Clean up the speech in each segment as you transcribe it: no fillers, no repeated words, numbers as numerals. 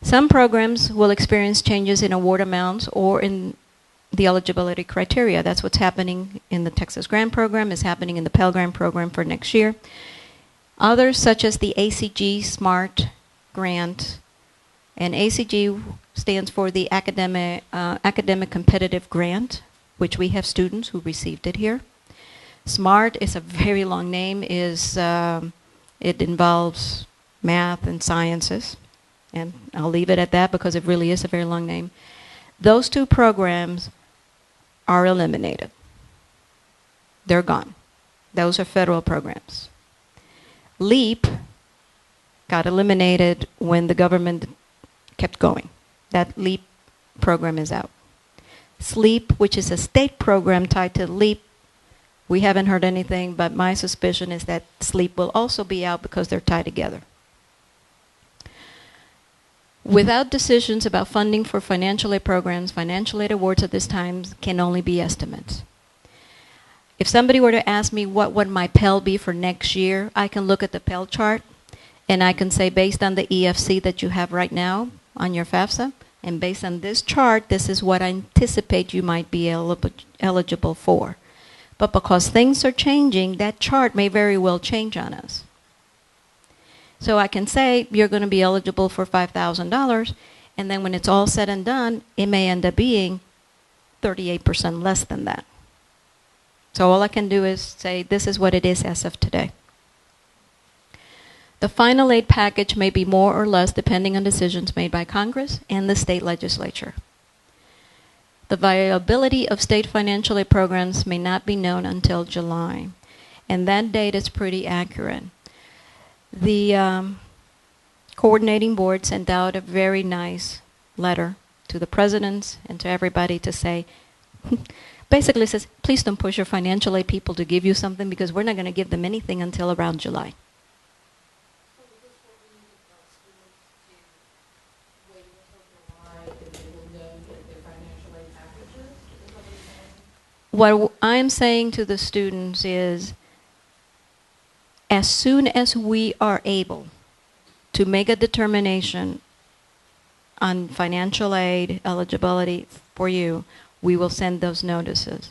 Some programs will experience changes in award amounts or in the eligibility criteria. That's what's happening in the Texas Grant Program, is happening in the Pell Grant Program for next year. Others, such as the ACG SMART grant, and ACG stands for the Academic Competitive Grant, which we have students who received it here. SMART is a very long name. It involves math and sciences, and I'll leave it at that because it really is a very long name. Those two programs are eliminated. They're gone. Those are federal programs. LEAP got eliminated when the government kept going. That LEAP program is out. SLEEP, which is a state program tied to LEAP, we haven't heard anything, but my suspicion is that SLEEP will also be out because they're tied together. Without decisions about funding for financial aid programs, financial aid awards at this time can only be estimates. If somebody were to ask me what would my Pell be for next year, I can look at the Pell chart and I can say, based on the EFC that you have right now on your FAFSA, and based on this chart, this is what I anticipate you might be eligible for. But because things are changing, that chart may very well change on us. So I can say you're going to be eligible for $5,000, and then when it's all said and done, it may end up being 38% less than that. So all I can do is say this is what it is as of today. The final aid package may be more or less depending on decisions made by Congress and the state legislature. The viability of state financial aid programs may not be known until July, and that date is pretty accurate. The coordinating board sent out a very nice letter to the presidents and to everybody to say, basically says, please don't push your financial aid people to give you something because we're not going to give them anything until around July. What I'm saying to the students is, as soon as we are able to make a determination on financial aid eligibility for you, we will send those notices.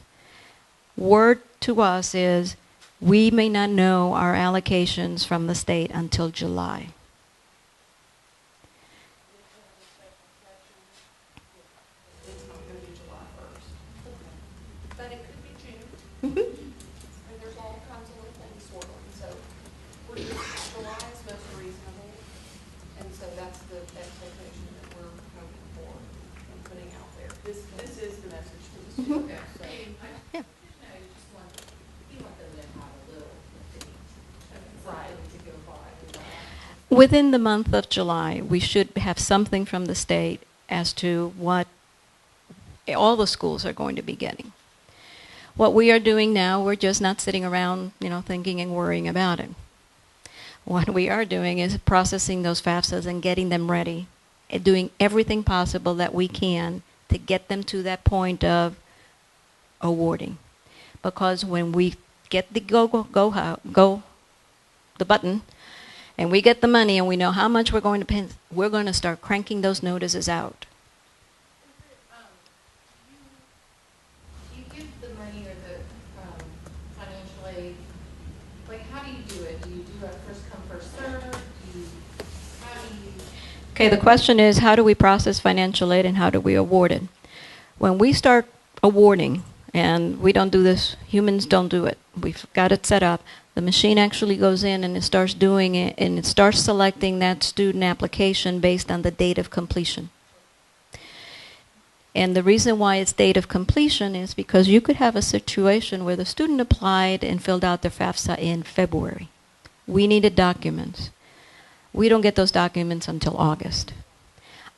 Word to us is, we may not know our allocations from the state until July. Within the month of July, we should have something from the state as to what all the schools are going to be getting. What we are doing now, we're just not sitting around, thinking and worrying about it. What we are doing is processing those FAFSAs and getting them ready, and doing everything possible that we can to get them to that point of awarding. Because when we get the go the button, and we get the money and we know how much we're going to pay, we're going to start cranking those notices out. You give the money or the financial aid, how do you do it? Do you do a first come, first serve? How do you... Okay, the question is, how do we process financial aid and how do we award it? When we start awarding, and we don't do this, humans don't do it, we've got it set up, the machine actually goes in and it starts doing it, and it starts selecting that student application based on the date of completion. And the reason why it's date of completion is because you could have a situation where the student applied and filled out their FAFSA in February. We needed documents. We don't get those documents until August.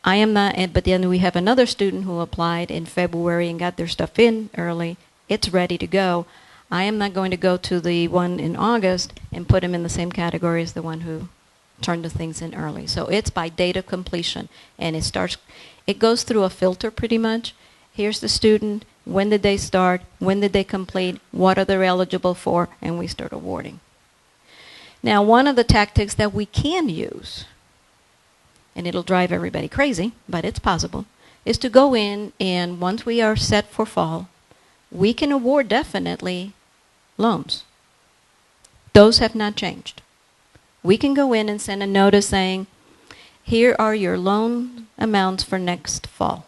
I am not, but then we have another student who applied in February and got their stuff in early. It's ready to go. I am not going to go to the one in August and put him in the same category as the one who turned the things in early. So it's by date of completion, and it goes through a filter pretty much. Here's the student, when did they start, when did they complete, what are they eligible for, and we start awarding. Now, one of the tactics that we can use and it'll drive everybody crazy, but it's possible, is to go in, and once we are set for fall, we can award definitely loans. Those have not changed. We can go in and send a notice saying, here are your loan amounts for next fall.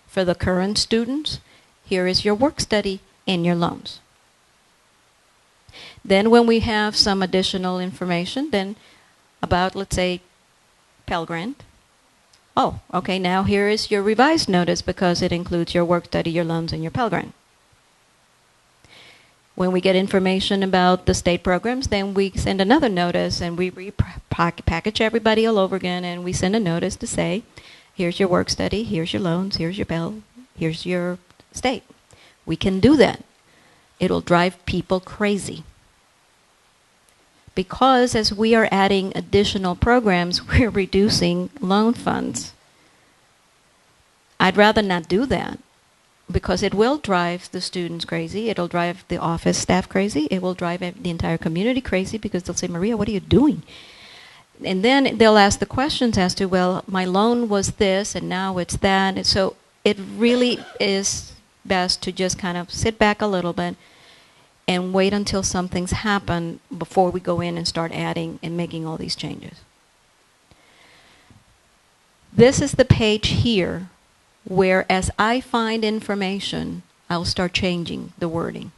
For the current students, here is your work study and your loans. Then when we have some additional information, then about, let's say, Pell Grant. Oh, okay, now here is your revised notice because it includes your work study, your loans, and your Pell Grant. When we get information about the state programs, then we send another notice and we package everybody all over again, and we send a notice to say, here's your work study, here's your loans, here's your Pell, here's your state. We can do that. It'll drive people crazy. Because as we are adding additional programs, we're reducing loan funds. I'd rather not do that because it will drive the students crazy. It'll drive the office staff crazy. It will drive the entire community crazy because they'll say, Maria, what are you doing? And then they'll ask the questions as to, well, my loan was this and now it's that. And so it really is best to just kind of sit back a little bit and wait until something's happened before we go in and start adding and making all these changes. This is the page here where as I find information, I'll start changing the wording.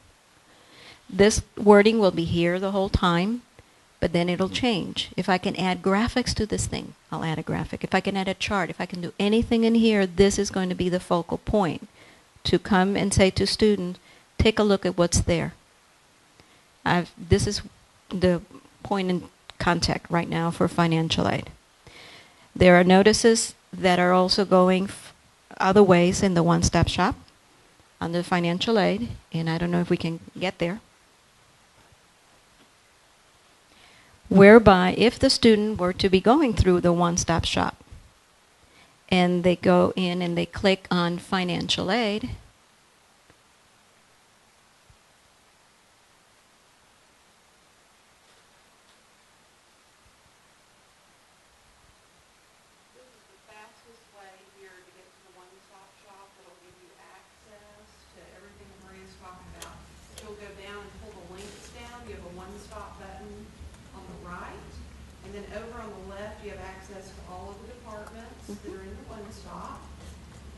This wording will be here the whole time, but then it'll change. If I can add graphics to this thing, I'll add a graphic. If I can add a chart, if I can do anything in here, this is going to be the focal point to come and say to students, take a look at what's there. This is the point in contact right now for financial aid. There are notices that are also going other ways in the one-stop shop under financial aid, and I don't know if we can get there, whereby if the student were to be going through the one-stop shop and they go in and they click on financial aid,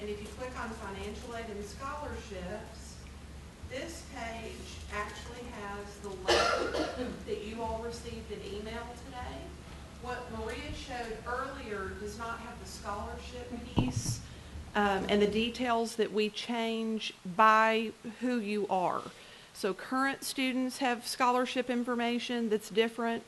and if you click on financial aid and scholarships, this page actually has the link that you all received in email today. What Maria showed earlier does not have the scholarship piece and the details that we change by who you are. So current students have scholarship information that's different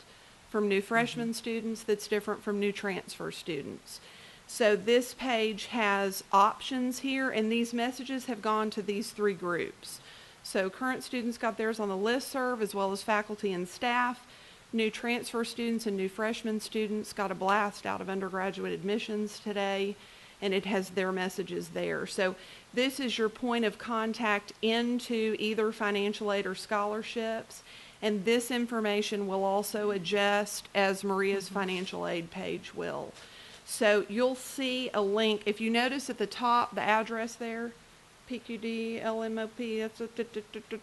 from new freshman students, that's different from new transfer students. So this page has options here, and these messages have gone to these three groups. So current students got theirs on the listserv, as well as faculty and staff. New transfer students and new freshman students got a blast out of undergraduate admissions today, and it has their messages there. So this is your point of contact into either financial aid or scholarships, and this information will also adjust as Maria's financial aid page will. So you'll see a link. If you notice at the top, the address there, PQD, LMOP,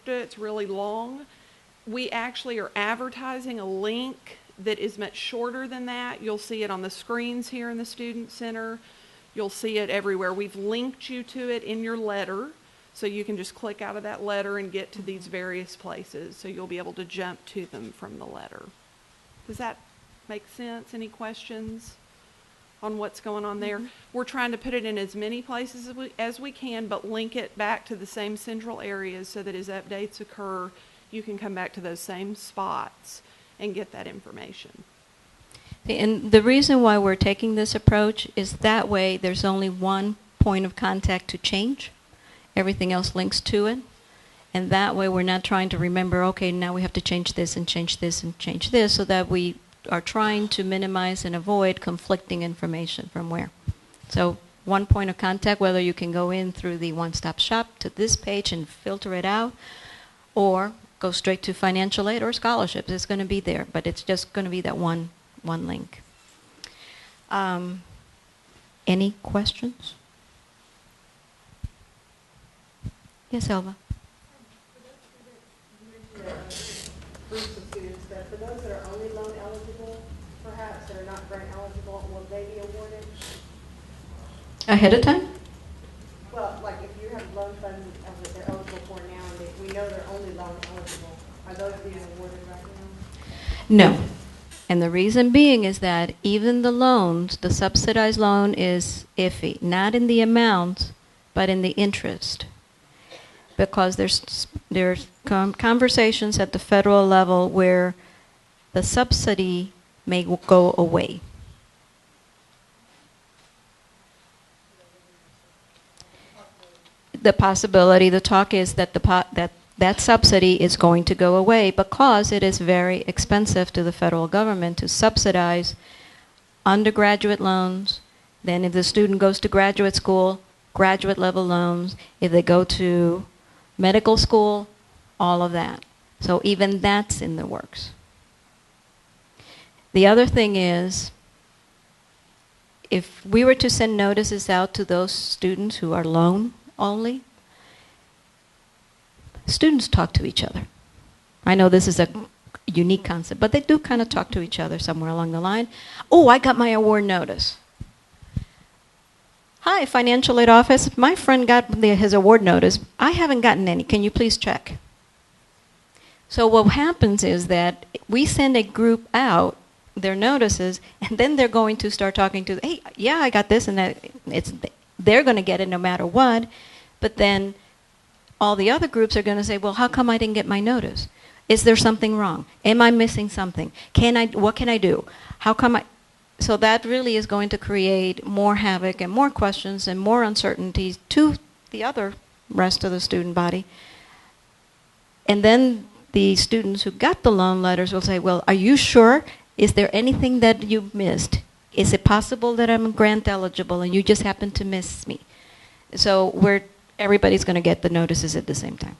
it's really long. We actually are advertising a link that is much shorter than that. You'll see it on the screens here in the Student Center. You'll see it everywhere. We've linked you to it in your letter, so you can just click out of that letter and get to these various places. So you'll be able to jump to them from the letter. Does that make sense? Any questions on what's going on there? We're trying to put it in as many places as we can, but link it back to the same central areas so that as updates occur, you can come back to those same spots and get that information. And the reason why we're taking this approach is that way there's only one point of contact to change. Everything else links to it. And that way we're not trying to remember, okay, now we have to change this and change this and change this, so that we are trying to minimize and avoid conflicting information from where. So one point of contact, whether you can go in through the one-stop shop to this page and filter it out, or go straight to financial aid or scholarships. It's going to be there, but it's just going to be that one link. Any questions? Yes, Elva. Groups of students, but for those that are only loan eligible, perhaps that are not grant eligible, will they be awarded? Ahead of time? Well, like if you have loan funds that they're eligible for now, and we know they're only loan eligible, are those being awarded right now? No. And the reason being is that even the loans, the subsidized loan is iffy, not in the amount, but in the interest. Because there's conversations at the federal level where the subsidy may go away. The possibility, the talk is that that subsidy is going to go away because it is very expensive to the federal government to subsidize undergraduate loans. Then if the student goes to graduate school, graduate level loans. If they go to medical school, all of that. So even that's in the works. The other thing is, if we were to send notices out to those students who are loan only, students talk to each other. I know this is a unique concept, but they do kind of talk to each other somewhere along the line. Oh, I got my award notice. Hi, financial aid office. My friend got his award notice. I haven't gotten any. Can you please check? So what happens is that we send a group out their notices, and then they're going to start talking to, hey, yeah, I got this, and that. They're going to get it no matter what. But then all the other groups are going to say, well, how come I didn't get my notice? Is there something wrong? Am I missing something? What can I do? How come I? So that really is going to create more havoc and more questions and more uncertainties to the other rest of the student body. And then the students who got the loan letters will say, well, are you sure? Is there anything that you missed? Is it possible that I'm grant eligible and you just happen to miss me? So everybody's going to get the notices at the same time.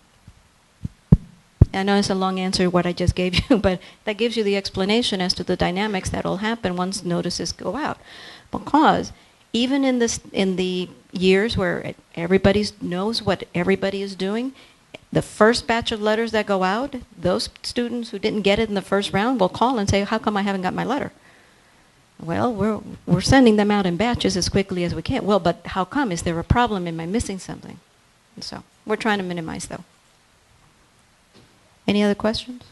I know it's a long answer what I just gave you, but that gives you the explanation as to the dynamics that will happen once notices go out. Because even in the years where everybody knows what everybody is doing, the first batch of letters that go out, those students who didn't get it in the first round will call and say, how come I haven't got my letter? Well, we're sending them out in batches as quickly as we can. Well, but how come? Is there a problem? Am I missing something? And so we're trying to minimize, though. Any other questions?